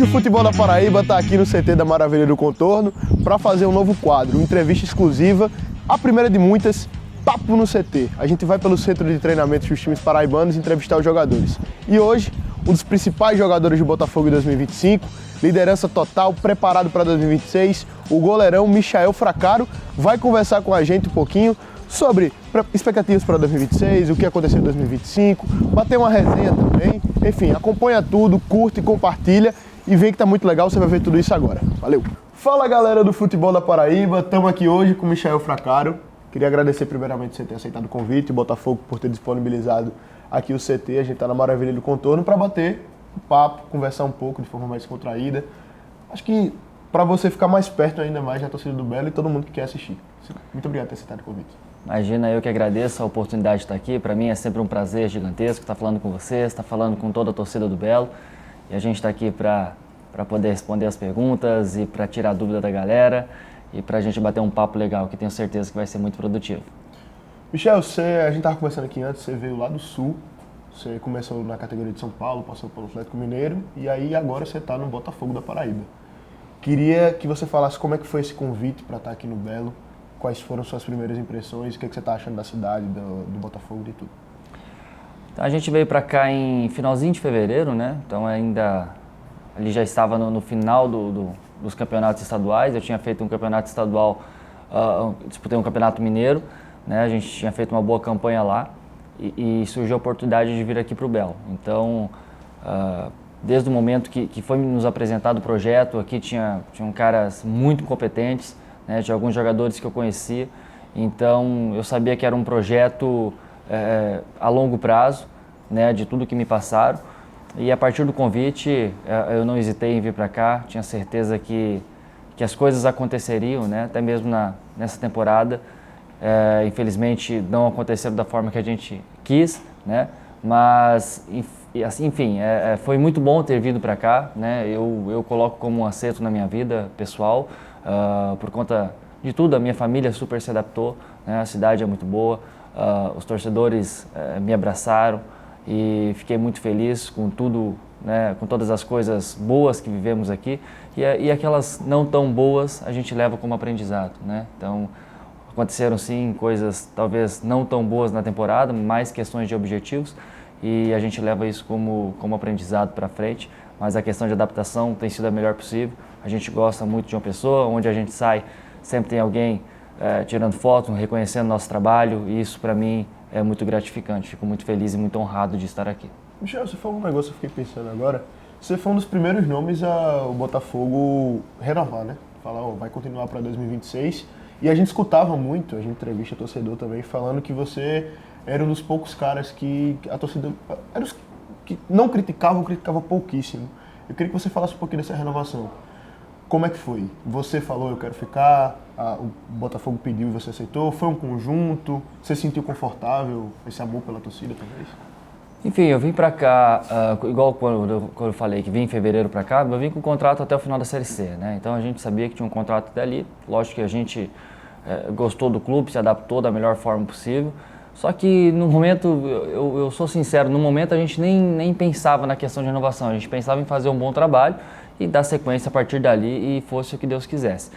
Hoje o Futebol da Paraíba está aqui no CT da Maravilha do Contorno para fazer um novo quadro, uma entrevista exclusiva, a primeira de muitas, Papo no CT. A gente vai pelo centro de treinamento dos times paraibanos entrevistar os jogadores. E hoje, um dos principais jogadores do Botafogo em 2025, liderança total, preparado para 2026, o goleirão Michael Fracaro, vai conversar com a gente um pouquinho sobre expectativas para 2026, o que aconteceu em 2025, bater uma resenha também. Enfim, acompanha tudo, curte, compartilha e vem que tá muito legal, você vai ver tudo isso agora. Valeu! Fala galera do Futebol da Paraíba, estamos aqui hoje com o Michael Fracaro. Queria agradecer primeiramente você ter aceitado o convite, o Botafogo por ter disponibilizado aqui o CT. A gente tá na Maravilha do Contorno para bater um papo, conversar um pouco de forma mais contraída. Acho que para você ficar mais perto ainda mais da torcida do Belo e todo mundo que quer assistir. Muito obrigado por ter aceitado o convite. Imagina, eu que agradeço a oportunidade de estar aqui. Para mim é sempre um prazer gigantesco estar falando com você, estar falando com toda a torcida do Belo. E a gente está aqui para poder responder as perguntas e para tirar a dúvida da galera e para a gente bater um papo legal, que tenho certeza que vai ser muito produtivo. Michel, a gente estava conversando aqui antes, você veio lá do Sul, você começou na categoria de São Paulo, passou pelo Atlético Mineiro e aí agora você está no Botafogo da Paraíba. Queria que você falasse como é que foi esse convite para estar aqui no Belo, quais foram suas primeiras impressões, o que você está achando da cidade, do Botafogo, de tudo. Então, a gente veio para cá em finalzinho de fevereiro, né? Então ainda ali já estava no final dos campeonatos estaduais. Eu tinha feito um campeonato estadual, disputei um campeonato mineiro, né? A gente tinha feito uma boa campanha lá e surgiu a oportunidade de vir aqui para o Belo. Então, desde o momento que foi nos apresentado o projeto, aqui tinham caras muito competentes, né, de alguns jogadores que eu conhecia, então eu sabia que era um projeto a longo prazo, né, de tudo que me passaram, e a partir do convite eu não hesitei em vir para cá, tinha certeza que as coisas aconteceriam, né, até mesmo nessa temporada. Infelizmente não aconteceram da forma que a gente quis, né, mas enfim, foi muito bom ter vindo para cá, né, eu coloco como um acerto na minha vida pessoal. Por conta de tudo, a minha família super se adaptou, né? A cidade é muito boa, os torcedores me abraçaram e fiquei muito feliz com tudo, né? Com todas as coisas boas que vivemos aqui e aquelas não tão boas a gente leva como aprendizado, né? Então aconteceram sim coisas talvez não tão boas na temporada, mais questões de objetivos e a gente leva isso como aprendizado para frente, mas a questão de adaptação tem sido a melhor possível. A gente gosta muito de uma pessoa, onde a gente sai, sempre tem alguém tirando foto, reconhecendo nosso trabalho, e isso para mim é muito gratificante. Fico muito feliz e muito honrado de estar aqui. Michel, você falou um negócio que eu fiquei pensando agora. Você foi um dos primeiros nomes o Botafogo renovar, né? Falar, vai continuar para 2026. E a gente escutava muito, a gente entrevista torcedor também, falando que você era um dos poucos caras que a torcida... Era os que não criticavam pouquíssimo. Eu queria que você falasse um pouquinho dessa renovação. Como é que foi? Você falou, eu quero ficar, o Botafogo pediu e você aceitou? Foi um conjunto? Você se sentiu confortável? Esse amor pela torcida, talvez? Enfim, eu vim pra cá, igual quando eu falei que vim em fevereiro pra cá, eu vim com o contrato até o final da Série C, né? Então a gente sabia que tinha um contrato até ali. Lógico que a gente gostou do clube, se adaptou da melhor forma possível. Só que no momento, eu sou sincero, no momento a gente nem pensava na questão de renovação. A gente pensava em fazer um bom trabalho e dar sequência a partir dali e fosse o que Deus quisesse.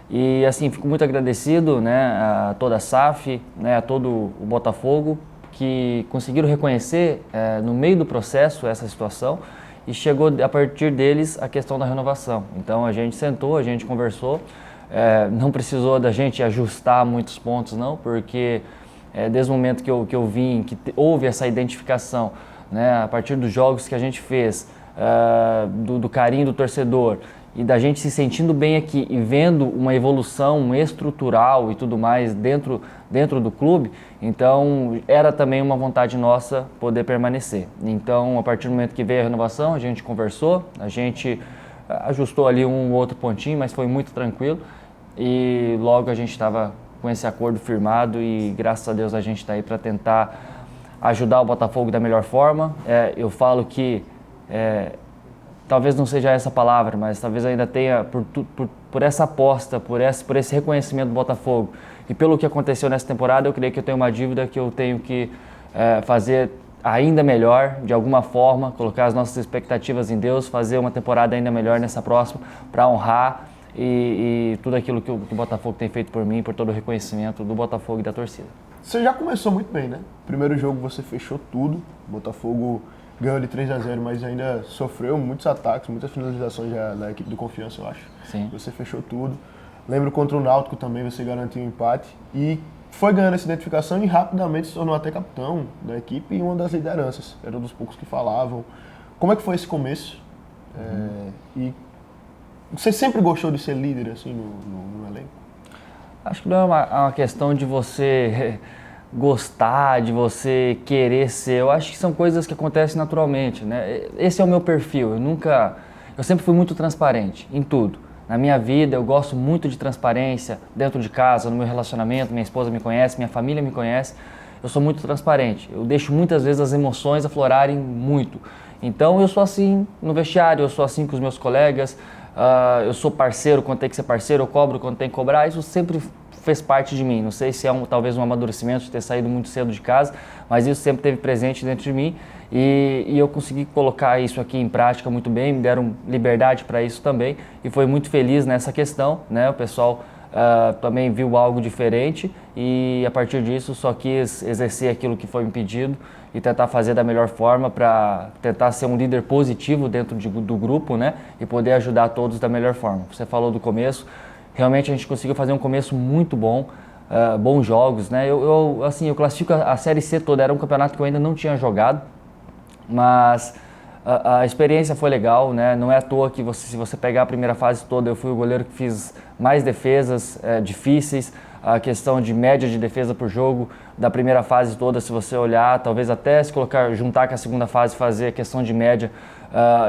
E assim, fico muito agradecido, né, a toda a SAF, né, a todo o Botafogo, que conseguiram reconhecer no meio do processo essa situação e chegou a partir deles a questão da renovação. Então a gente sentou, a gente conversou, não precisou da gente ajustar muitos pontos não, porque desde o momento que eu vim, que houve essa identificação, né, a partir dos jogos que a gente fez, do carinho do torcedor e da gente se sentindo bem aqui e vendo uma evolução estrutural e tudo mais dentro do clube, então era também uma vontade nossa poder permanecer. Então, a partir do momento que veio a renovação, a gente conversou, a gente ajustou ali um ou outro pontinho, mas foi muito tranquilo e logo a gente estava com esse acordo firmado e graças a Deus a gente está aí para tentar ajudar o Botafogo da melhor forma. Eu falo que talvez não seja essa palavra, mas talvez ainda tenha, por essa aposta, por esse reconhecimento do Botafogo e pelo que aconteceu nessa temporada, eu creio que eu tenho uma dívida que eu tenho que fazer ainda melhor, de alguma forma, colocar as nossas expectativas em Deus, fazer uma temporada ainda melhor nessa próxima, para honrar e tudo aquilo que o Botafogo tem feito por mim, por todo o reconhecimento do Botafogo e da torcida. Você já começou muito bem, né? Primeiro jogo você fechou tudo, o Botafogo ganhou de 3-0, mas ainda sofreu muitos ataques, muitas finalizações já da equipe do Confiança, eu acho. Sim. Você fechou tudo. Lembro contra o Náutico também você garantiu um empate e foi ganhando essa identificação e rapidamente se tornou até capitão da equipe e uma das lideranças. Era um dos poucos que falavam. Como é que foi esse começo? E você sempre gostou de ser líder assim no elenco? Acho que não é uma questão de você gostar, de você querer ser. Eu acho que são coisas que acontecem naturalmente, né? Esse é o meu perfil. Eu sempre fui muito transparente em tudo. Na minha vida, eu gosto muito de transparência, dentro de casa, no meu relacionamento, minha esposa me conhece, minha família me conhece. Eu sou muito transparente. Eu deixo muitas vezes as emoções aflorarem muito. Então, eu sou assim no vestiário, eu sou assim com os meus colegas, eu sou parceiro quando tem que ser parceiro, eu cobro quando tem que cobrar. Isso sempre fez parte de mim. Não sei se é talvez um amadurecimento de ter saído muito cedo de casa, mas isso sempre esteve presente dentro de mim. E eu consegui colocar isso aqui em prática muito bem, me deram liberdade para isso também e foi muito feliz nessa questão, né? O pessoal também viu algo diferente e a partir disso só quis exercer aquilo que foi me pedido e tentar fazer da melhor forma para tentar ser um líder positivo dentro do grupo, né? E poder ajudar todos da melhor forma. Você falou do começo, realmente a gente conseguiu fazer um começo muito bom. Bons jogos, né? Eu classifico a Série C toda, era um campeonato que eu ainda não tinha jogado, mas a experiência foi legal, né? Não é à toa que se você pegar a primeira fase toda, eu fui o goleiro que fiz mais defesas difíceis, a questão de média de defesa por jogo da primeira fase toda, se você olhar, talvez até se juntar com a segunda fase, fazer a questão de média,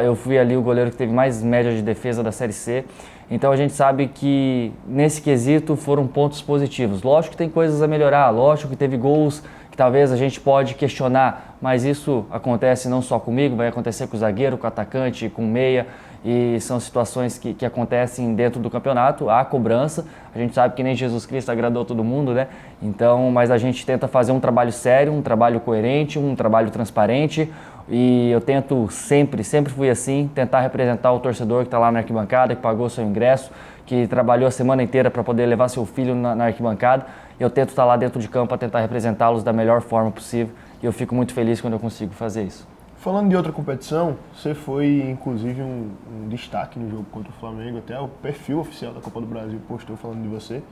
eu fui ali o goleiro que teve mais média de defesa da Série C. Então a gente sabe que nesse quesito foram pontos positivos. Lógico que tem coisas a melhorar, lógico que teve gols que talvez a gente pode questionar, mas isso acontece não só comigo, vai acontecer com o zagueiro, com o atacante, com o meia, e são situações que acontecem dentro do campeonato, há cobrança, a gente sabe que nem Jesus Cristo agradou todo mundo, né? Então, mas a gente tenta fazer um trabalho sério, um trabalho coerente, um trabalho transparente, e eu tento sempre fui assim, tentar representar o torcedor que está lá na arquibancada, que pagou seu ingresso, que trabalhou a semana inteira para poder levar seu filho na arquibancada. Eu tento estar lá dentro de campo para tentar representá-los da melhor forma possível e eu fico muito feliz quando eu consigo fazer isso. Falando de outra competição, você foi inclusive um destaque no jogo contra o Flamengo, até o perfil oficial da Copa do Brasil postou falando de você.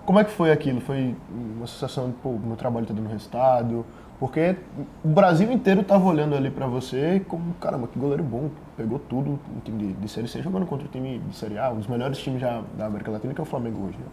Como é que foi aquilo? Foi uma sensação de, pô, meu trabalho está dando resultado? Porque o Brasil inteiro estava olhando ali para você como, caramba, que goleiro bom, pegou tudo, um time de Série C jogando contra o time de Série A, um dos melhores times já da América Latina, que é o Flamengo hoje, né?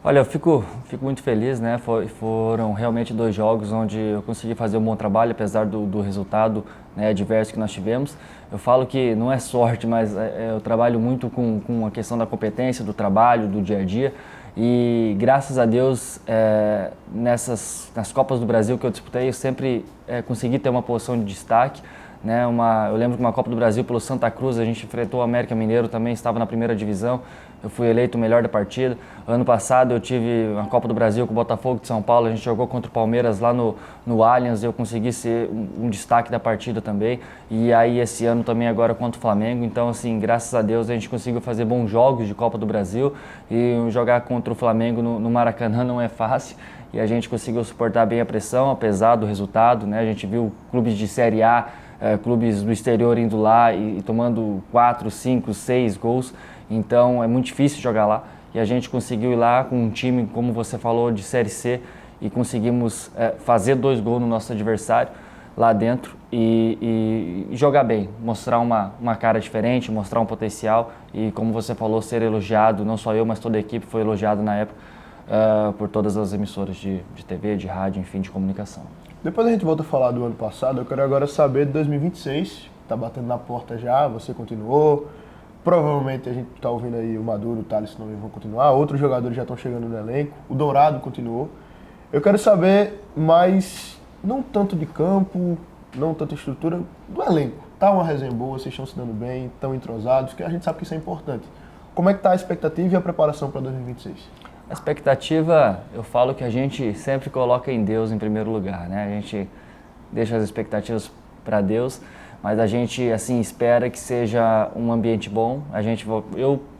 Olha, eu fico muito feliz, né? Foram realmente 2 jogos onde eu consegui fazer um bom trabalho, apesar do resultado, né, adverso que nós tivemos. Eu falo que não é sorte, mas eu trabalho muito com a questão da competência, do trabalho, do dia a dia. E graças a Deus, nas Copas do Brasil que eu disputei, eu sempre consegui ter uma posição de destaque. Né, eu lembro que uma Copa do Brasil pelo Santa Cruz, a gente enfrentou o América Mineiro, também estava na primeira divisão, eu fui eleito o melhor da partida. Ano passado eu tive uma Copa do Brasil com o Botafogo de São Paulo, a gente jogou contra o Palmeiras lá no Allianz, eu consegui ser um destaque da partida também. E aí esse ano também agora contra o Flamengo, então assim, graças a Deus a gente conseguiu fazer bons jogos de Copa do Brasil e jogar contra o Flamengo no Maracanã não é fácil. E a gente conseguiu suportar bem a pressão, apesar do resultado, né? A gente viu clubes de Série A, clubes do exterior indo lá e tomando 4, 5, 6 gols, então é muito difícil jogar lá e a gente conseguiu ir lá com um time, como você falou, de Série C e conseguimos fazer 2 gols no nosso adversário lá dentro e jogar bem, mostrar uma cara diferente, mostrar um potencial e, como você falou, ser elogiado, não só eu, mas toda a equipe foi elogiada na época por todas as emissoras de TV, de rádio, enfim, de comunicação. Depois a gente volta a falar do ano passado, eu quero agora saber de 2026, está batendo na porta já, você continuou, provavelmente a gente está ouvindo aí o Maduro, o Thales também vão continuar, outros jogadores já estão chegando no elenco, o Dourado continuou. Eu quero saber mais, não tanto de campo, não tanto de estrutura, do elenco. Tá uma resenha boa, vocês estão se dando bem, estão entrosados, que a gente sabe que isso é importante. Como é que está a expectativa e a preparação para 2026? A expectativa, eu falo que a gente sempre coloca em Deus em primeiro lugar, né? A gente deixo as expectativas para Deus, mas a gente assim espera que seja um ambiente bom.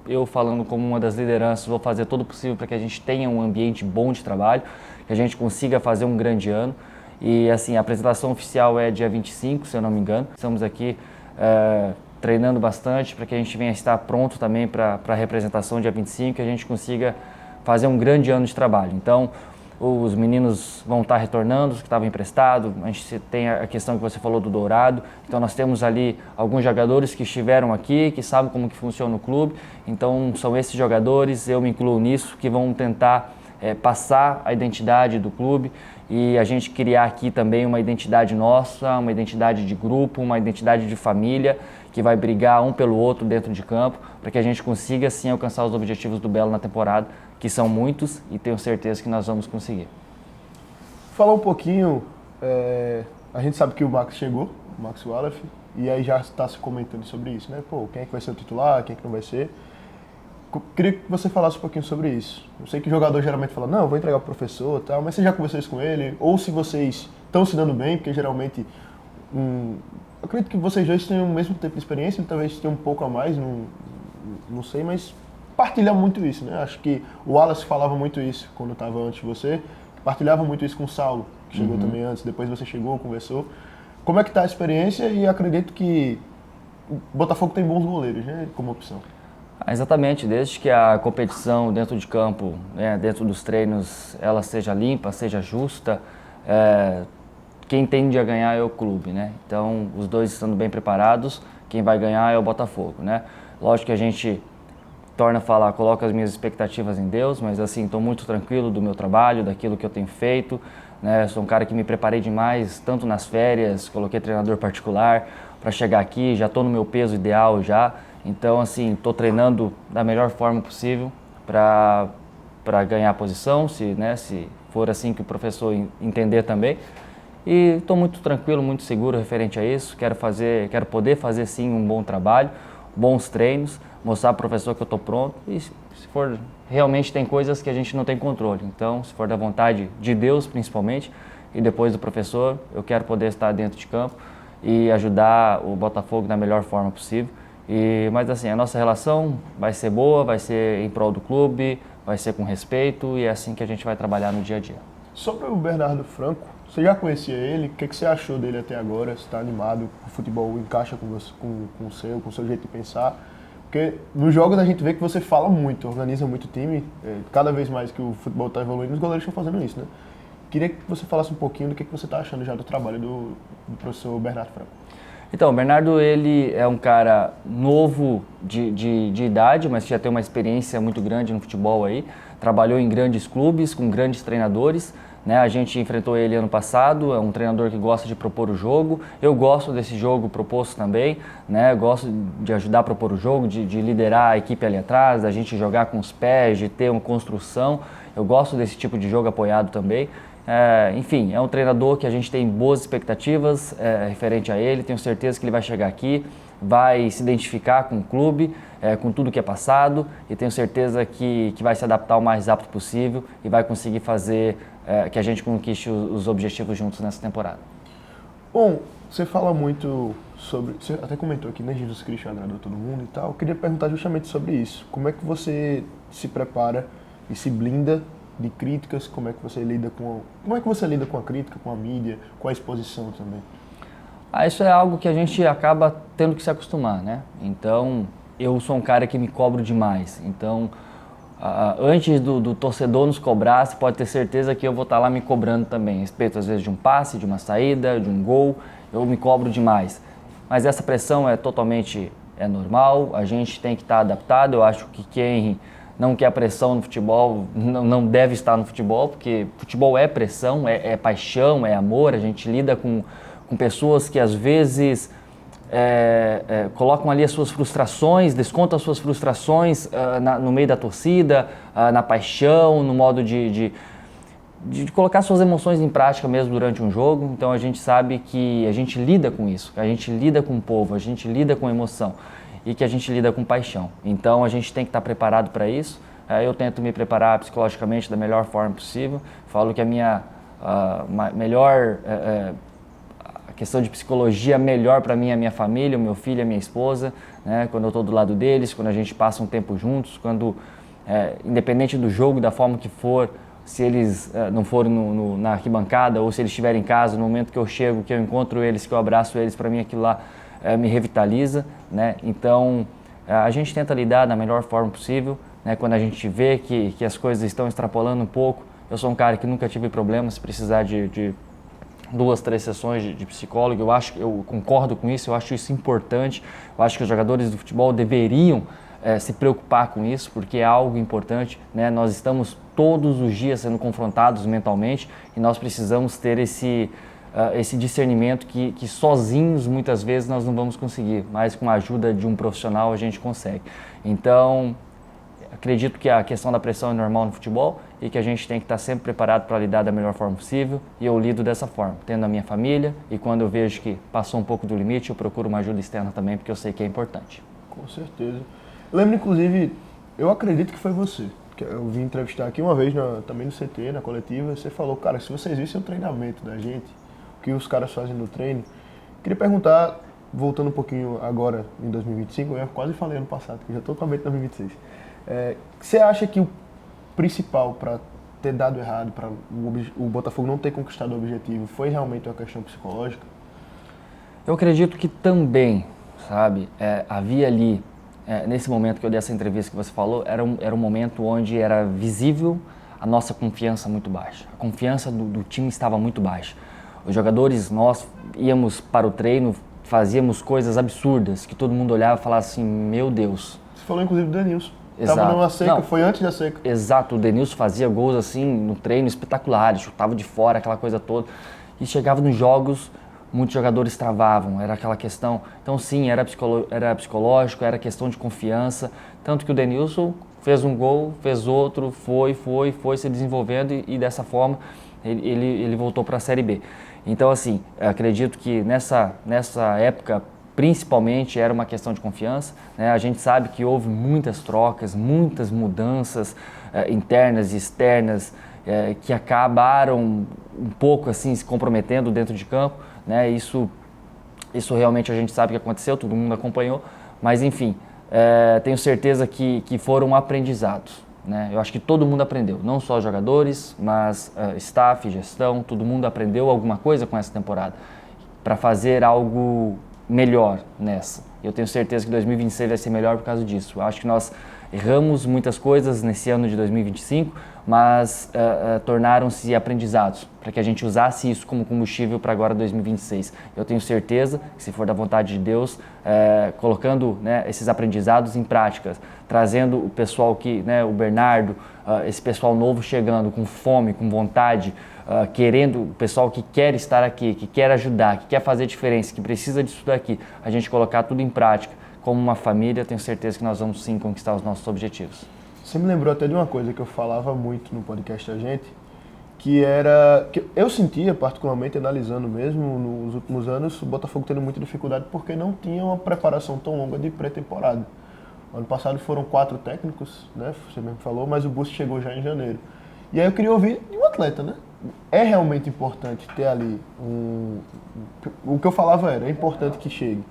Eu falando como uma das lideranças, vou fazer todo o possível para que a gente tenha um ambiente bom de trabalho, que a gente consiga fazer um grande ano. E assim, a apresentação oficial é dia 25, se eu não me engano. Estamos aqui treinando bastante para que a gente venha estar pronto também para a representação dia 25 e a gente consiga fazer um grande ano de trabalho. Então, os meninos vão estar retornando, os que estavam emprestados, a gente tem a questão que você falou do Dourado, então nós temos ali alguns jogadores que estiveram aqui, que sabem como que funciona o clube, então são esses jogadores, eu me incluo nisso, que vão tentar passar a identidade do clube e a gente criar aqui também uma identidade nossa, uma identidade de grupo, uma identidade de família, que vai brigar um pelo outro dentro de campo, para que a gente consiga sim alcançar os objetivos do Belo na temporada, que são muitos e tenho certeza que nós vamos conseguir. Falar um pouquinho, a gente sabe que o Max chegou, o Max Wallace, e aí já está se comentando sobre isso, né? Pô, quem é que vai ser o titular, quem é que não vai ser? Queria que você falasse um pouquinho sobre isso. Eu sei que o jogador geralmente fala, não, eu vou entregar o professor e tal, mas você já conversou isso com ele? Ou se vocês estão se dando bem, porque geralmente, eu acredito que vocês dois tenham o mesmo tempo de experiência, ele talvez tenha um pouco a mais, não sei, mas partilha muito isso, né? Acho que o Wallace falava muito isso quando estava antes de você, partilhava muito isso com o Saulo, que chegou também antes, depois você chegou, conversou. Como é que está a experiência? E acredito que o Botafogo tem bons goleiros, né, como opção. Exatamente, desde que a competição dentro de campo, dentro dos treinos, ela seja limpa, seja justa, quem tende a ganhar é o clube, né? Então, os dois estando bem preparados, quem vai ganhar é o Botafogo, né? Lógico que a gente torna a falar, coloco as minhas expectativas em Deus, mas assim, estou muito tranquilo do meu trabalho, daquilo que eu tenho feito, né? Sou um cara que me preparei demais, tanto nas férias, coloquei treinador particular para chegar aqui, já estou no meu peso ideal já, então assim, estou treinando da melhor forma possível para ganhar a posição, se for assim que o professor entender também. E estou muito tranquilo, muito seguro referente a isso, quero poder fazer sim um bom trabalho, bons treinos, mostrar para o professor que eu estou pronto e se for, realmente tem coisas que a gente não tem controle, então se for da vontade de Deus principalmente e depois do professor, eu quero poder estar dentro de campo e ajudar o Botafogo da melhor forma possível. Mas assim, a nossa relação vai ser boa, vai ser em prol do clube, vai ser com respeito e é assim que a gente vai trabalhar no dia a dia. Sobre o Bernardo Franco, você já conhecia ele? O que você achou dele até agora? Você está animado? O futebol encaixa com o seu jeito de pensar? Porque nos jogos a gente vê que você fala muito, organiza muito o time. Cada vez mais que o futebol está evoluindo, os goleiros estão fazendo isso, né? Queria que você falasse um pouquinho do que você está achando já do trabalho do professor Bernardo Franco. Então, o Bernardo, ele é um cara novo de idade, mas que já tem uma experiência muito grande no futebol aí. Trabalhou em grandes clubes, com grandes treinadores, né? A gente enfrentou ele ano passado, é um treinador que gosta de propor o jogo. Eu gosto desse jogo proposto também, né? Gosto de ajudar a propor o jogo, de liderar a equipe ali atrás, da gente jogar com os pés, de ter uma construção. Eu gosto desse tipo de jogo apoiado também. Enfim, é um treinador que a gente tem boas expectativas referente a ele, tenho certeza que ele vai chegar aqui, vai se identificar com o clube, com tudo que é passado e tenho certeza que vai se adaptar o mais rápido possível e vai conseguir fazer que a gente conquiste os objetivos juntos nessa temporada. Bom, você fala muito sobre, você até comentou aqui, né, Jesus Cristo agradou todo mundo e tal, eu queria perguntar justamente sobre isso, como é que você se prepara e se blinda de críticas, como é que você lida com a crítica, com a mídia, com a exposição também? Isso é algo que a gente acaba tendo que se acostumar, né? Então, eu sou um cara que me cobro demais. Então, antes do torcedor nos cobrar, você pode ter certeza que eu vou estar lá me cobrando também. A respeito, às vezes, de um passe, de uma saída, de um gol, eu me cobro demais. Mas essa pressão é totalmente normal, a gente tem que estar adaptado. Eu acho que quem não quer pressão no futebol não deve estar no futebol, porque futebol é pressão, é paixão, é amor. A gente lida com pessoas que às vezes colocam ali as suas frustrações, descontam as suas frustrações no meio da torcida, na paixão, no modo de colocar suas emoções em prática mesmo durante um jogo. Então a gente sabe que a gente lida com isso, a gente lida com o povo, a gente lida com emoção e que a gente lida com paixão. Então a gente tem que estar preparado para isso. Eu tento me preparar psicologicamente da melhor forma possível. Falo que a minha melhor a questão de psicologia melhor para mim e a minha família, o meu filho e a minha esposa, né? Quando eu estou do lado deles, quando a gente passa um tempo juntos, quando, independente do jogo, da forma que for, se eles não forem na arquibancada ou se eles estiverem em casa, no momento que eu chego, que eu encontro eles, que eu abraço eles, para mim aquilo lá me revitaliza, né? Então, a gente tenta lidar da melhor forma possível, né? Quando a gente vê que as coisas estão extrapolando um pouco, eu sou um cara que nunca tive problemas, se precisar de 2, 3 sessões de psicólogo, eu concordo com isso, eu acho isso importante, eu acho que os jogadores do futebol deveriam se preocupar com isso, porque é algo importante, né? Nós estamos todos os dias sendo confrontados mentalmente e nós precisamos ter esse discernimento que sozinhos muitas vezes nós não vamos conseguir, mas com a ajuda de um profissional a gente consegue. Então, acredito que a questão da pressão é normal no futebol e que a gente tem que estar sempre preparado para lidar da melhor forma possível, e eu lido dessa forma, tendo a minha família, e quando eu vejo que passou um pouco do limite, eu procuro uma ajuda externa também, porque eu sei que é importante. Com certeza. Eu lembro, inclusive, eu acredito que foi você, que eu vim entrevistar aqui uma vez também no CT, na coletiva, você falou, cara, se vocês vissem o treinamento da gente, o que os caras fazem no treino, queria perguntar, voltando um pouquinho agora em 2025, eu quase falei ano passado, que já estou com a mente em 2026, você acha que o principal para ter dado errado, para o Botafogo não ter conquistado o objetivo, foi realmente uma questão psicológica? Eu acredito que também, sabe, havia ali, nesse momento que eu dei essa entrevista que você falou, era um momento onde era visível a nossa confiança muito baixa. A confiança do time estava muito baixa. Os jogadores, nós íamos para o treino, fazíamos coisas absurdas, que todo mundo olhava e falava assim, meu Deus. Você falou inclusive do Denilson. Exato. Estava numa seca, Não, foi antes da seca. Exato, o Denilson fazia gols assim no treino espetaculares, chutava de fora, aquela coisa toda. E chegava nos jogos, muitos jogadores travavam, era aquela questão. Então sim, era psicológico, era questão de confiança. Tanto que o Denilson fez um gol, fez outro, foi se desenvolvendo e dessa forma ele voltou para a Série B. Então assim, acredito que nessa época, principalmente era uma questão de confiança, né? A gente sabe que houve muitas trocas, muitas mudanças internas e externas que acabaram um pouco assim se comprometendo dentro de campo, né? Isso realmente a gente sabe que aconteceu, todo mundo acompanhou, mas enfim, tenho certeza que foram aprendizados, né? Eu acho que todo mundo aprendeu, não só os jogadores, mas staff, gestão, todo mundo aprendeu alguma coisa com essa temporada para fazer algo melhor nessa. Eu tenho certeza que 2026 vai ser melhor por causa disso. Eu acho que nós erramos muitas coisas nesse ano de 2025, mas tornaram-se aprendizados, para que a gente usasse isso como combustível para agora 2026. Eu tenho certeza que, se for da vontade de Deus, colocando, né, esses aprendizados em práticas, trazendo o pessoal que, né, o Bernardo, esse pessoal novo chegando com fome, com vontade, querendo, o pessoal que quer estar aqui, que quer ajudar, que quer fazer diferença, que precisa disso daqui, a gente colocar tudo em prática como uma família, tenho certeza que nós vamos sim conquistar os nossos objetivos. Você me lembrou até de uma coisa que eu falava muito no podcast da gente, que era que eu sentia, particularmente analisando mesmo, nos últimos anos, o Botafogo tendo muita dificuldade porque não tinha uma preparação tão longa de pré-temporada. Ano passado foram 4 técnicos, né? Você mesmo falou, mas o Bussi chegou já em janeiro. E aí eu queria ouvir de um atleta, né? É realmente importante ter ali o que eu falava é importante que chegue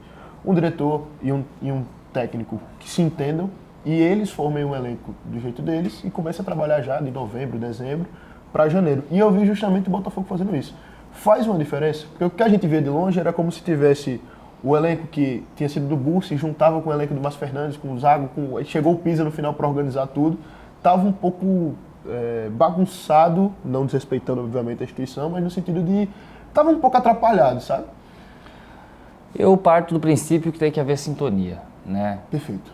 um diretor e um técnico que se entendam e eles formem um elenco do jeito deles e comecem a trabalhar já de novembro, dezembro para janeiro. E eu vi justamente o Botafogo fazendo isso. Faz uma diferença, porque o que a gente via de longe era como se tivesse o elenco que tinha sido do Bussi, juntava com o elenco do Márcio Fernandes, com o Zago, chegou o Pisa no final para organizar tudo. Tava um pouco bagunçado, não desrespeitando obviamente a instituição, mas no sentido de tava um pouco atrapalhado, sabe? Eu parto do princípio que tem que haver sintonia, né? Perfeito.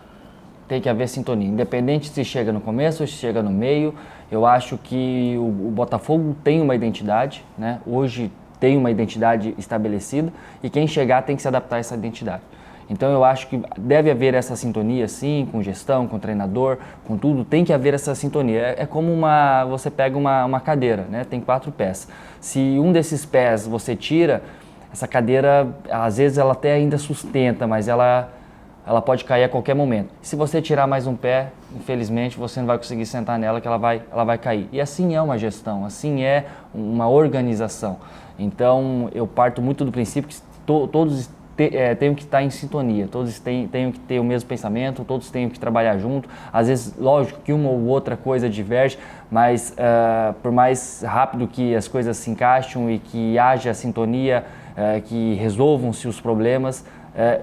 Tem que haver sintonia, independente se chega no começo ou se chega no meio. Eu acho que o Botafogo tem uma identidade, né? Hoje tem uma identidade estabelecida e quem chegar tem que se adaptar a essa identidade. Então eu acho que deve haver essa sintonia, sim, com gestão, com treinador, com tudo, tem que haver essa sintonia. É como você pega uma cadeira, né? Tem 4 pés. Se um desses pés você tira, essa cadeira, às vezes ela até ainda sustenta, mas ela ela pode cair a qualquer momento. Se você tirar mais um pé, infelizmente você não vai conseguir sentar nela, que ela vai cair. E assim é uma gestão, assim é uma organização. Então eu parto muito do princípio que todos tenham que estar em sintonia, todos tenham que ter o mesmo pensamento, todos tenham que trabalhar junto. Às vezes, lógico que uma ou outra coisa diverge, mas por mais rápido que as coisas se encaixem e que haja sintonia, que resolvam-se os problemas,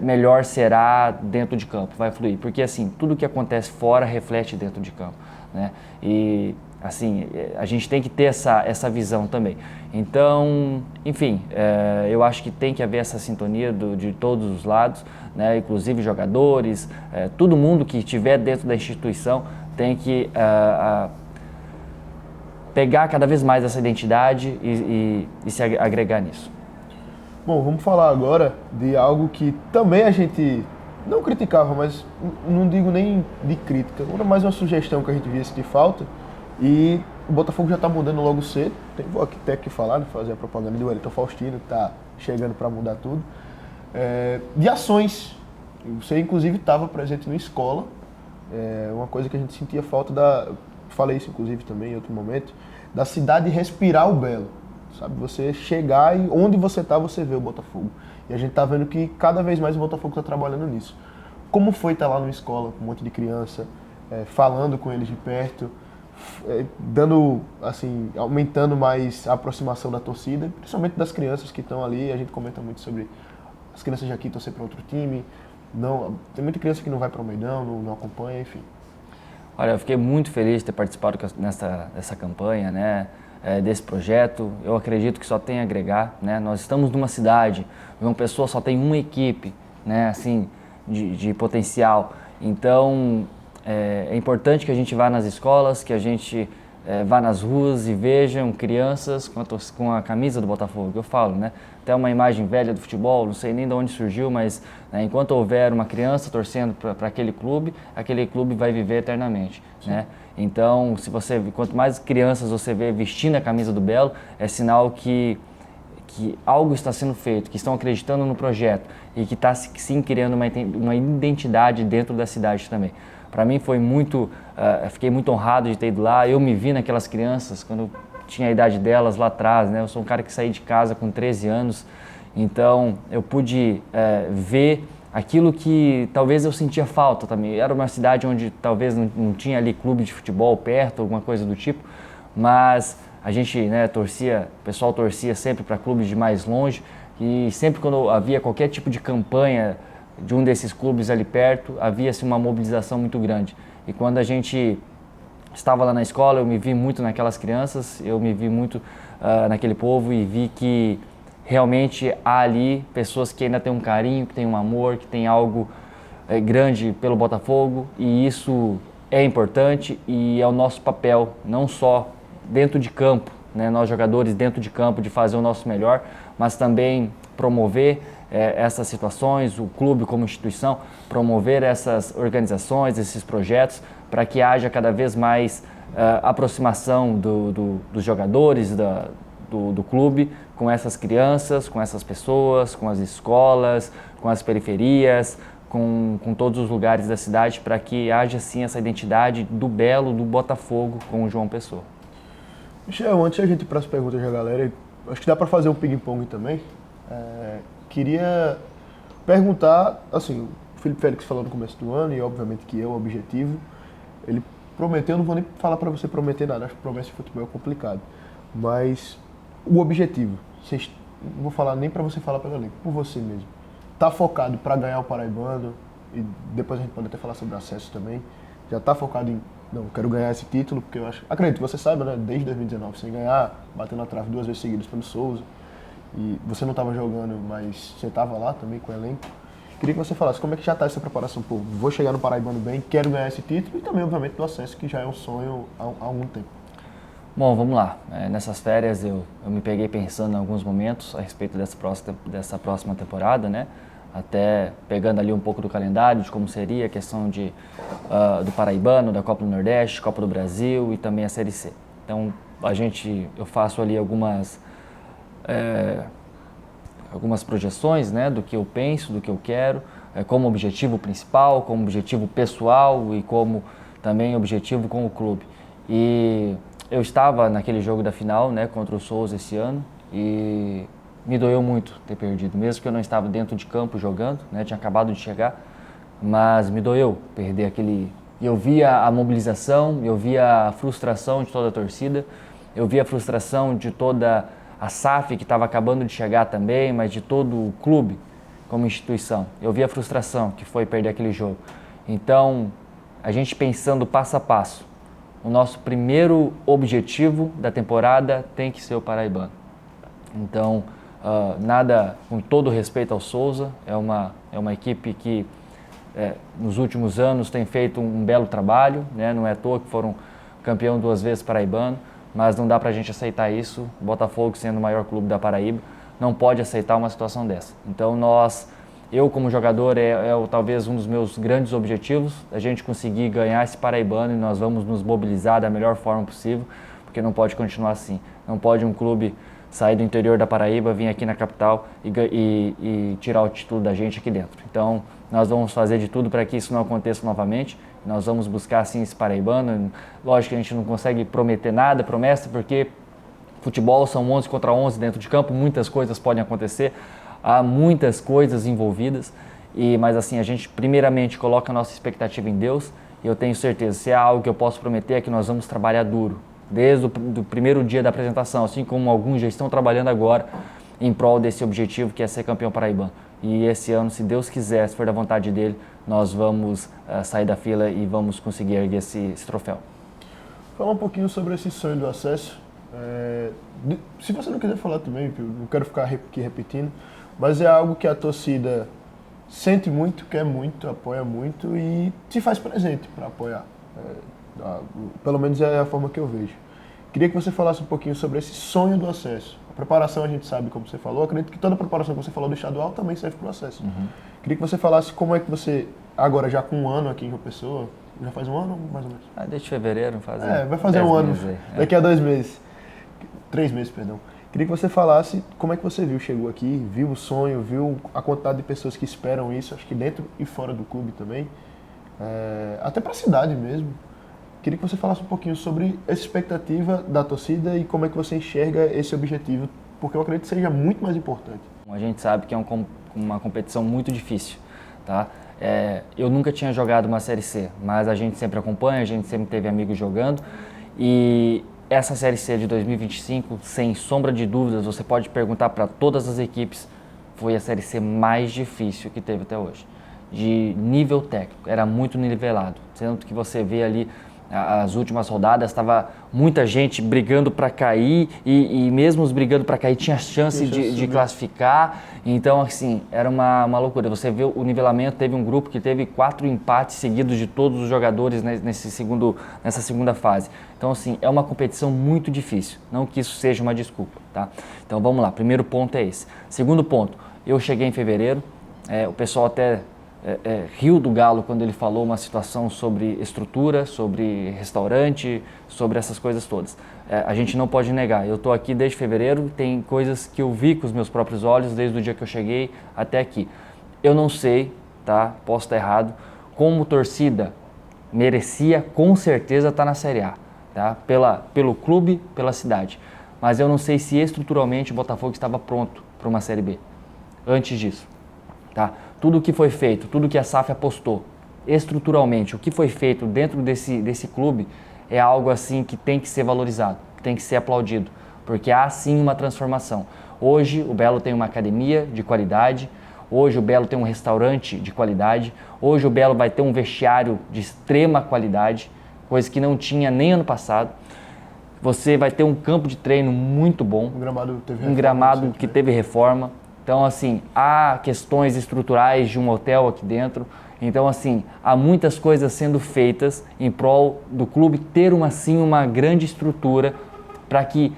melhor será dentro de campo, vai fluir. Porque assim, tudo que acontece fora reflete dentro de campo, né? E assim, a gente tem que ter essa visão também. Então, enfim, eu acho que tem que haver essa sintonia de todos os lados, né? Inclusive jogadores, todo mundo que estiver dentro da instituição tem que pegar cada vez mais essa identidade e se agregar nisso. Bom, vamos falar agora de algo que também a gente não criticava, mas não digo nem de crítica, era mais uma sugestão que a gente via de falta. E o Botafogo já está mudando logo cedo. Vou aqui até que falar, fazer a propaganda do Wellington Faustino, que está chegando para mudar tudo. De ações. Você, inclusive, estava presente na escola. Uma coisa que a gente sentia falta falei isso, inclusive, também em outro momento, da cidade respirar o Belo. Sabe? Você chegar e onde você está, você vê o Botafogo. E a gente está vendo que cada vez mais o Botafogo está trabalhando nisso. Como foi estar lá numa escola com um monte de criança, falando com eles de perto, dando, assim, aumentando mais a aproximação da torcida, principalmente das crianças que estão ali. A gente comenta muito sobre as crianças de aqui torcer para outro time. Não, tem muita criança que não vai para o Meidão, não acompanha, enfim. Olha, eu fiquei muito feliz de ter participado dessa campanha, né? Desse projeto. Eu acredito que só tem a agregar, né? Nós estamos numa cidade, João Pessoa só tem uma equipe, né? Assim, de potencial. Então, é importante que a gente vá nas escolas, que a gente vá nas ruas e vejam crianças com a camisa do Botafogo, que eu falo, né? Até uma imagem velha do futebol, não sei nem de onde surgiu, mas enquanto houver uma criança torcendo para aquele clube vai viver eternamente, né? Então, quanto mais crianças você vê vestindo a camisa do Belo, é sinal que algo está sendo feito, que estão acreditando no projeto e que está sim criando uma identidade dentro da cidade também. Para mim foi fiquei muito honrado de ter ido lá. Eu me vi naquelas crianças quando eu tinha a idade delas lá atrás, né? Eu sou um cara que saí de casa com 13 anos, então eu pude ver aquilo que talvez eu sentia falta também. Era uma cidade onde talvez não tinha ali clube de futebol perto, alguma coisa do tipo, mas a gente, né, o pessoal torcia sempre para clubes de mais longe e sempre quando havia qualquer tipo de campanha de um desses clubes ali perto, havia-se uma mobilização muito grande. E quando a gente estava lá na escola, eu me vi muito naquelas crianças, eu me vi muito naquele povo e vi que realmente há ali pessoas que ainda têm um carinho, que têm um amor, que têm algo grande pelo Botafogo, e isso é importante e é o nosso papel, não só dentro de campo, né, nós jogadores dentro de campo, de fazer o nosso melhor, mas também promover essas situações, o clube como instituição, promover essas organizações, esses projetos, para que haja cada vez mais aproximação dos jogadores, do clube com essas crianças, com essas pessoas, com as escolas, com as periferias, com todos os lugares da cidade, para que haja sim essa identidade do Belo, do Botafogo com o João Pessoa. Michel, antes de a gente ir para as perguntas da galera, acho que dá para fazer um ping-pong também. Queria perguntar, assim, o Felipe Félix falou no começo do ano, e obviamente que o objetivo, ele prometeu, eu não vou nem falar para você prometer nada, acho que promessa de futebol é complicado, mas o objetivo, não vou falar nem para você falar pelo elenco, por você mesmo, tá focado para ganhar o Paraibano, e depois a gente pode até falar sobre acesso também, já tá focado em, não, quero ganhar esse título, porque eu acredito que você saiba, né, desde 2019, sem ganhar, batendo na trave 2 vezes seguidas pelo Souza, e você não estava jogando, mas você estava lá também com o elenco. Queria que você falasse como é que já está essa preparação. Pô, vou chegar no Paraibano bem, quero ganhar esse título e também, obviamente, do acesso, que já é um sonho há algum tempo. Bom, vamos lá. Nessas férias eu me peguei pensando em alguns momentos a respeito dessa próxima temporada, né? Até pegando ali um pouco do calendário, de como seria a questão do Paraibano, da Copa do Nordeste, Copa do Brasil e também a Série C. Então, eu faço ali algumas projeções, né, do que eu penso, do que eu quero, como objetivo principal, como objetivo pessoal e como também objetivo com o clube. E eu estava naquele jogo da final, né, contra o Souza esse ano, e me doeu muito ter perdido, mesmo que eu não estava dentro de campo jogando, né, tinha acabado de chegar, mas me doeu perder aquele... Eu via a mobilização, eu via a frustração de toda a torcida, eu via a frustração de toda a SAF que estava acabando de chegar também, mas de todo o clube como instituição. Eu via a frustração que foi perder aquele jogo. Então, a gente pensando passo a passo, o nosso primeiro objetivo da temporada tem que ser o Paraibano. Então, nada, com todo respeito ao Souza, é uma equipe que nos últimos anos tem feito um belo trabalho, né? Não é à toa que foram campeão 2 vezes paraibano, mas não dá pra gente aceitar isso. O Botafogo, sendo o maior clube da Paraíba, não pode aceitar uma situação dessa. Então eu como jogador, talvez um dos meus grandes objetivos, a gente conseguir ganhar esse paraibano, e nós vamos nos mobilizar da melhor forma possível, porque não pode continuar assim. Não pode um clube sair do interior da Paraíba, vir aqui na capital e tirar o título da gente aqui dentro. Então, nós vamos fazer de tudo para que isso não aconteça novamente. Nós vamos buscar, sim, esse paraibano. Lógico que a gente não consegue prometer nada, promessa, porque futebol são 11 contra 11 dentro de campo, muitas coisas podem acontecer, há muitas coisas envolvidas, mas assim, a gente primeiramente coloca a nossa expectativa em Deus, e eu tenho certeza, se há algo que eu posso prometer é que nós vamos trabalhar duro, desde o primeiro dia da apresentação, assim como alguns já estão trabalhando agora em prol desse objetivo que é ser campeão paraibano. E esse ano, se Deus quiser, se for da vontade dele, nós vamos sair da fila e vamos conseguir erguer esse troféu. Fala um pouquinho sobre esse sonho do acesso. Se você não quiser falar também, eu não quero ficar aqui repetindo, mas é algo que a torcida sente muito, quer muito, apoia muito e se faz presente para apoiar. Pelo menos é a forma que eu vejo. Queria que você falasse um pouquinho sobre esse sonho do acesso. A preparação a gente sabe, como você falou, acredito que toda a preparação que você falou do estadual também serve para o acesso. Queria que você falasse como é que você, agora já com 1 ano aqui em João Pessoa, já faz 1 ano mais ou menos? Desde fevereiro, vai fazer 1 ano, daqui a 2 meses. 3 meses, perdão. Queria que você falasse como é que você chegou aqui, viu o sonho, viu a quantidade de pessoas que esperam isso, acho que dentro e fora do clube também, até para a cidade mesmo. Queria que você falasse um pouquinho sobre essa expectativa da torcida e como é que você enxerga esse objetivo, porque eu acredito que seja muito mais importante. A gente sabe que é uma competição muito difícil, tá? Eu nunca tinha jogado uma Série C, mas a gente sempre acompanha, a gente sempre teve amigos jogando, e essa Série C de 2025, sem sombra de dúvidas, você pode perguntar para todas as equipes, foi a Série C mais difícil que teve até hoje. De nível técnico, era muito nivelado, sendo que você vê ali as últimas rodadas, estava muita gente brigando para cair e mesmo os brigando para cair tinha chance de classificar. Então, assim, era uma loucura. Você vê o nivelamento, teve um grupo que teve 4 empates seguidos de todos os jogadores nessa segunda fase. Então, assim, é uma competição muito difícil. Não que isso seja uma desculpa, tá? Então, vamos lá. Primeiro ponto é esse. Segundo ponto, eu cheguei em fevereiro, o pessoal até riu do Galo quando ele falou uma situação sobre estrutura, sobre restaurante, sobre essas coisas todas. A gente não pode negar, eu estou aqui desde fevereiro, tem coisas que eu vi com os meus próprios olhos desde o dia que eu cheguei até aqui. Eu não sei, tá? Posso estar errado, como torcida merecia com certeza estar na Série A, tá? Pelo clube, pela cidade. Mas eu não sei se estruturalmente o Botafogo estava pronto para uma Série B antes disso, tá? Tudo o que foi feito, tudo o que a SAF apostou, estruturalmente, o que foi feito dentro desse clube é algo assim que tem que ser valorizado, que tem que ser aplaudido, porque há sim uma transformação. Hoje o Belo tem uma academia de qualidade, hoje o Belo tem um restaurante de qualidade, hoje o Belo vai ter um vestiário de extrema qualidade, coisa que não tinha nem ano passado. Você vai ter um campo de treino muito bom, um gramado que teve reforma. Então, assim, há questões estruturais de um hotel aqui dentro. Então, assim, há muitas coisas sendo feitas em prol do clube ter uma grande estrutura para que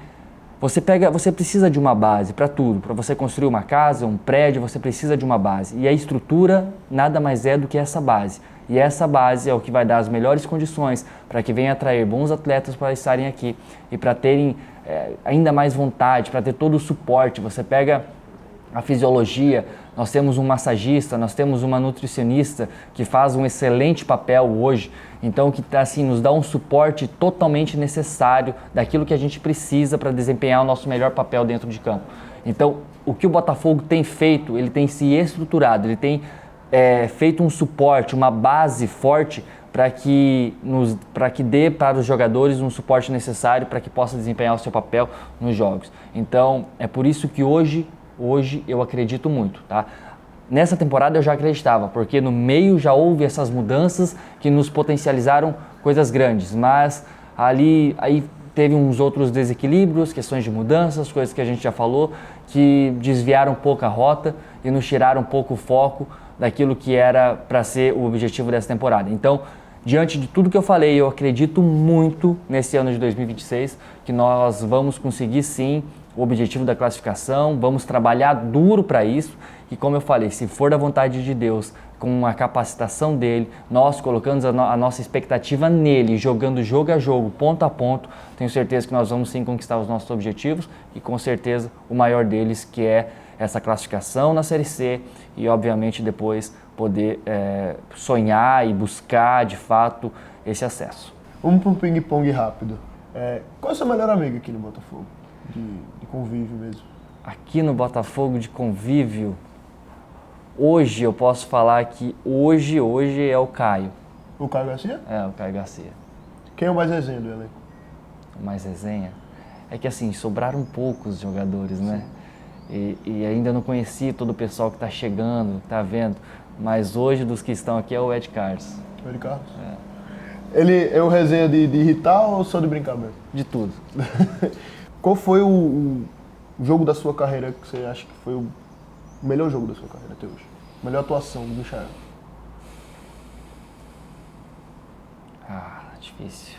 você precisa de uma base para tudo. Para você construir uma casa, um prédio, você precisa de uma base. E a estrutura nada mais é do que essa base. E essa base é o que vai dar as melhores condições para que venha atrair bons atletas para estarem aqui e para terem ainda mais vontade, para ter todo o suporte. Você pega a fisiologia, nós temos um massagista, nós temos uma nutricionista que faz um excelente papel hoje, então que assim, nos dá um suporte totalmente necessário daquilo que a gente precisa para desempenhar o nosso melhor papel dentro de campo. Então, o que o Botafogo tem feito, ele tem se estruturado, ele tem feito um suporte, uma base forte para que dê para os jogadores um suporte necessário para que possa desempenhar o seu papel nos jogos. Então, é por isso que hoje eu acredito muito, tá? Nessa temporada eu já acreditava, porque no meio já houve essas mudanças que nos potencializaram coisas grandes, mas aí teve uns outros desequilíbrios, questões de mudanças, coisas que a gente já falou, que desviaram um pouco a rota e nos tiraram um pouco o foco daquilo que era para ser o objetivo dessa temporada. Então, diante de tudo que eu falei, eu acredito muito nesse ano de 2026 que nós vamos conseguir sim o objetivo da classificação, vamos trabalhar duro para isso e, como eu falei, se for da vontade de Deus, com a capacitação dele, nós colocamos a nossa expectativa nele, jogando jogo a jogo, ponto a ponto, tenho certeza que nós vamos sim conquistar os nossos objetivos e com certeza o maior deles, que é essa classificação na Série C e obviamente depois poder sonhar e buscar de fato esse acesso. Vamos para um ping-pong rápido. Qual é o seu melhor amigo aqui no Botafogo? De convívio mesmo. Aqui no Botafogo de convívio, hoje eu posso falar que hoje é o Caio. O Caio Garcia? É, o Caio Garcia. Quem é o mais resenha do elenco? O mais resenha? É que assim, sobraram poucos jogadores, né? E ainda não conheci todo o pessoal que está chegando, está vendo. Mas hoje dos que estão aqui é o Ed Carlos. O Ed Carlos? Ele é o resenha de irritar ou só de brincar mesmo? De tudo. Qual foi o jogo da sua carreira que você acha que foi o melhor jogo da sua carreira até hoje? Melhor atuação do Michael? Difícil.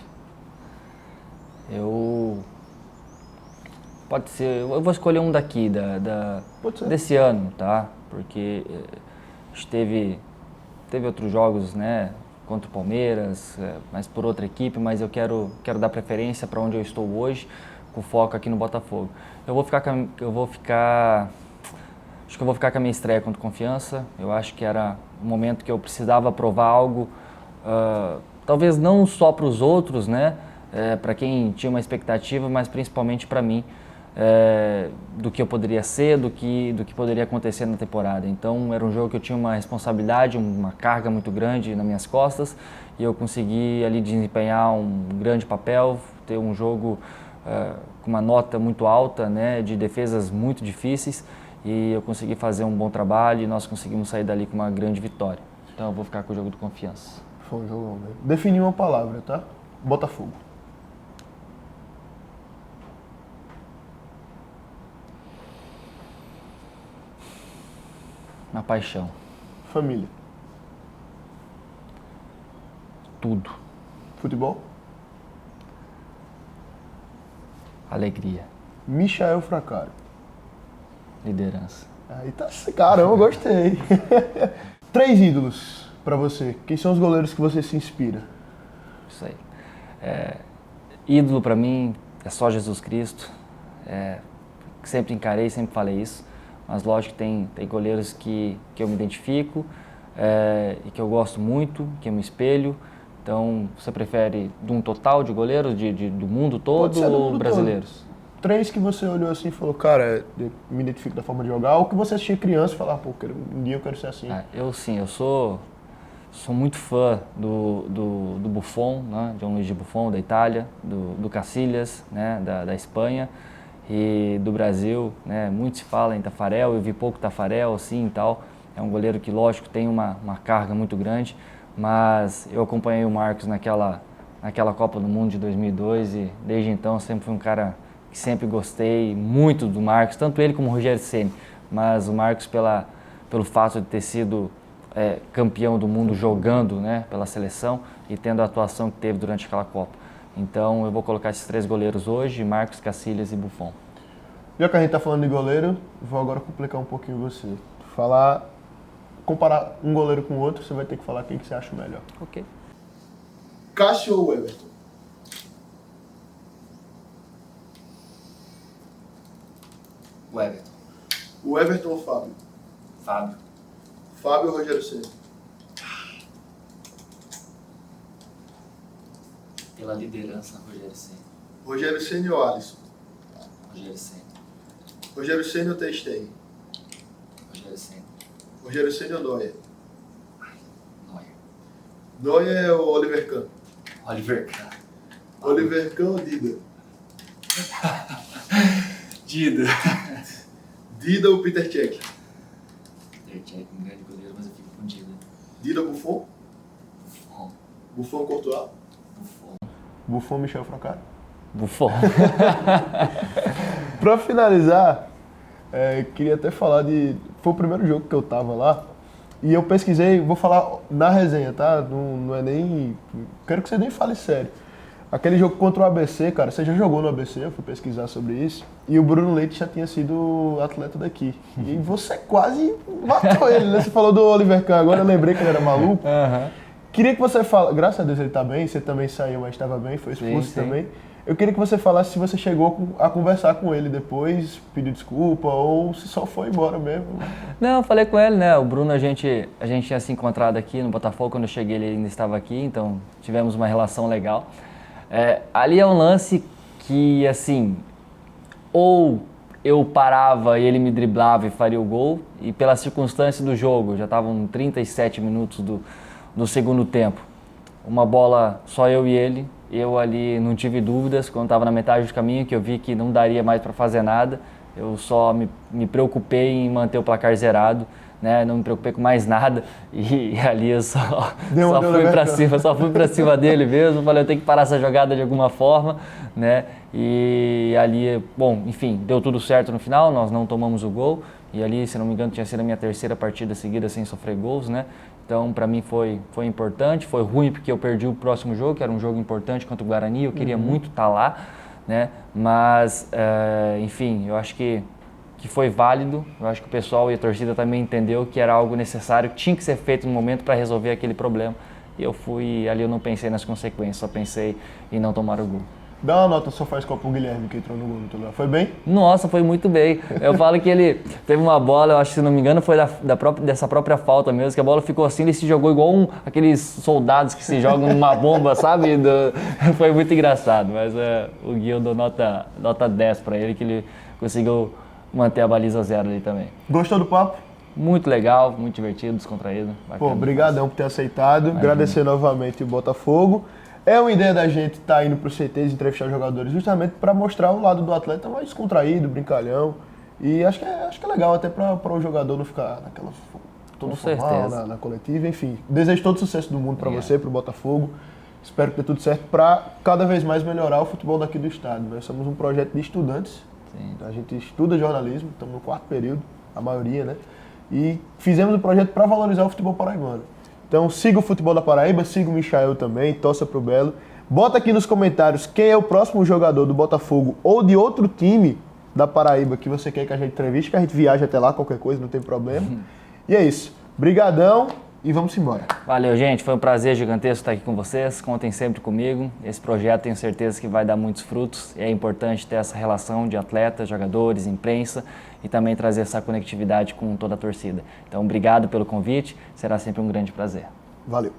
Pode ser, eu vou escolher um daqui, desse ano, tá? Porque a gente teve outros jogos, né? Contra o Palmeiras, mas por outra equipe, mas eu quero dar preferência para onde eu estou hoje, com foco aqui no Botafogo. Acho que eu vou ficar com a minha estreia contra o Confiança. Eu acho que era um momento que eu precisava provar algo, talvez não só para os outros, né? Para quem tinha uma expectativa, mas principalmente para mim, do que eu poderia ser, do que poderia acontecer na temporada. Então era um jogo que eu tinha uma responsabilidade, uma carga muito grande nas minhas costas e eu consegui ali desempenhar um grande papel, ter um jogo com uma nota muito alta, né, de defesas muito difíceis e eu consegui fazer um bom trabalho e nós conseguimos sair dali com uma grande vitória. Então eu vou ficar com o jogo do Confiança. Foi um jogão, né? Definir uma palavra, tá? Botafogo. Uma paixão. Família. Tudo. Futebol. Alegria. Michael Fracaro. Liderança. Aí tá, caramba, gostei. 3 ídolos pra você. Quem são os goleiros que você se inspira? Isso aí. Ídolo pra mim é só Jesus Cristo. Sempre encarei, sempre falei isso. Mas lógico que tem goleiros que eu me identifico e que eu gosto muito, que eu me espelho. Então, você prefere de um total de goleiros do mundo todo ou brasileiros? Todo. 3 que você olhou assim e falou, cara, eu me identifico da forma de jogar, ou que você assistia criança e falava, pô, um dia eu quero ser assim. Eu sou muito fã do Buffon, né, Gianluigi Buffon, da Itália, do Casillas, né, da Espanha, e do Brasil, né, muito se fala em Taffarel, eu vi pouco Taffarel, assim e tal, é um goleiro que, lógico, tem uma carga muito grande, mas eu acompanhei o Marcos naquela Copa do Mundo de 2002 e desde então sempre fui um cara que sempre gostei muito do Marcos, tanto ele como o Rogério Ceni, mas o Marcos pelo fato de ter sido campeão do mundo jogando, né, pela seleção e tendo a atuação que teve durante aquela Copa. Então eu vou colocar esses 3 goleiros hoje, Marcos, Casillas e Buffon. Já que a gente está falando de goleiro, vou agora complicar um pouquinho você. Comparar um goleiro com o outro, você vai ter que falar quem que você acha melhor. Ok. Cássio ou Everton? O Everton. O Everton ou o Fábio? Fábio. Fábio ou Rogério Ceni? Pela liderança, Rogério Ceni. Rogério Ceni ou Alisson? Rogério Ceni. Rogério Ceni ou Ter Stegen? Rogério Ceni. Rogério Ceni ou Neuer? Neuer. Neuer ou Oliver Kahn? Oliver Kahn. Oliver Kahn ou Dida? Dida. Dida ou Peter Cech? Peter Cech, um grande goleiro, mas eu fico com Dida. Dida ou Buffon? Buffon. Buffon ou Courtois? Buffon. Buffon ou Michel Fracaro? Buffon. Pra finalizar, queria até falar de... Foi o primeiro jogo que eu tava lá e eu pesquisei, vou falar na resenha, tá? Não é nem... Quero que você nem fale sério. Aquele jogo contra o ABC, cara, você já jogou no ABC, eu fui pesquisar sobre isso, e o Bruno Leite já tinha sido atleta daqui. E você quase matou ele, né? Você falou do Oliver Kahn, agora eu lembrei que ele era maluco. Queria que você falasse, graças a Deus ele tá bem, você também saiu, mas estava bem, foi expulso Sim. também. Eu queria que você falasse se você chegou a conversar com ele depois, pediu desculpa, ou se só foi embora mesmo. Não, eu falei com ele, né? O Bruno, a gente tinha se encontrado aqui no Botafogo, quando eu cheguei ele ainda estava aqui, então tivemos uma relação legal. Ali é um lance que, assim, ou eu parava e ele me driblava e faria o gol, e pela circunstância do jogo, já estavam 37 minutos do segundo tempo, uma bola só eu e ele, eu ali não tive dúvidas, quando estava na metade do caminho, que eu vi que não daria mais para fazer nada, eu só me preocupei em manter o placar zerado, né? Não me preocupei com mais nada e ali eu só fui para cima dele mesmo, falei, eu tenho que parar essa jogada de alguma forma, né? E ali, bom, enfim, deu tudo certo no final, nós não tomamos o gol e ali, se não me engano, tinha sido a minha terceira partida seguida sem sofrer gols, né? Então, para mim foi importante, foi ruim porque eu perdi o próximo jogo, que era um jogo importante contra o Guarani, eu queria muito estar lá, né? Mas, enfim, eu acho que foi válido, eu acho que o pessoal e a torcida também entendeu que era algo necessário, que tinha que ser feito no momento para resolver aquele problema. E eu fui, ali eu não pensei nas consequências, só pensei em não tomar o gol. Dá uma nota só faz copo pro Guilherme que entrou no gol no teu lugar. Foi bem? Nossa, foi muito bem. Eu falo que ele teve uma bola, eu acho que se não me engano foi dessa própria falta mesmo, que a bola ficou assim, ele se jogou igual aqueles soldados que se jogam numa bomba, sabe? Foi muito engraçado, mas o Gui eu dou nota 10 para ele, que ele conseguiu manter a baliza zero ali também. Gostou do papo? Muito legal, muito divertido, descontraído. Bacana. Pô, brigadão por ter aceitado. Imagina. Agradecer novamente o Botafogo. É uma ideia da gente estar indo para os CTs, entrevistar jogadores, justamente para mostrar o lado do atleta mais descontraído, brincalhão. E acho que é legal até para o jogador não ficar naquela todo formal na coletiva. Enfim, desejo todo o sucesso do mundo para você, para o Botafogo. Espero que dê tudo certo para cada vez mais melhorar o futebol daqui do estado. Nós somos um projeto de estudantes. Sim. A gente estuda jornalismo, estamos no 4º período, a maioria, né? E fizemos um projeto para valorizar o futebol paraibano. Então siga o Futebol da Paraíba, siga o Michael também, torça pro Belo. Bota aqui nos comentários quem é o próximo jogador do Botafogo ou de outro time da Paraíba que você quer que a gente entreviste, que a gente viaja até lá, qualquer coisa, não tem problema. E é isso. Brigadão e vamos embora. Valeu, gente. Foi um prazer gigantesco estar aqui com vocês. Contem sempre comigo. Esse projeto tenho certeza que vai dar muitos frutos. É importante ter essa relação de atletas, jogadores, imprensa e também trazer essa conectividade com toda a torcida. Então, obrigado pelo convite. Será sempre um grande prazer. Valeu.